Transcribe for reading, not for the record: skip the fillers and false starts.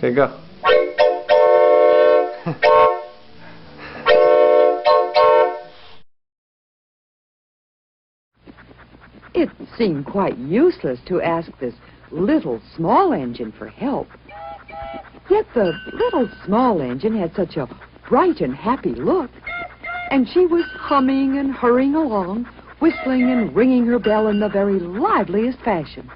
Here you go. It seemed quite useless to ask this little small engine for help. Yet the little small engine had such a bright and happy look. And she was humming and hurrying along, whistling and ringing her bell in the very liveliest fashion.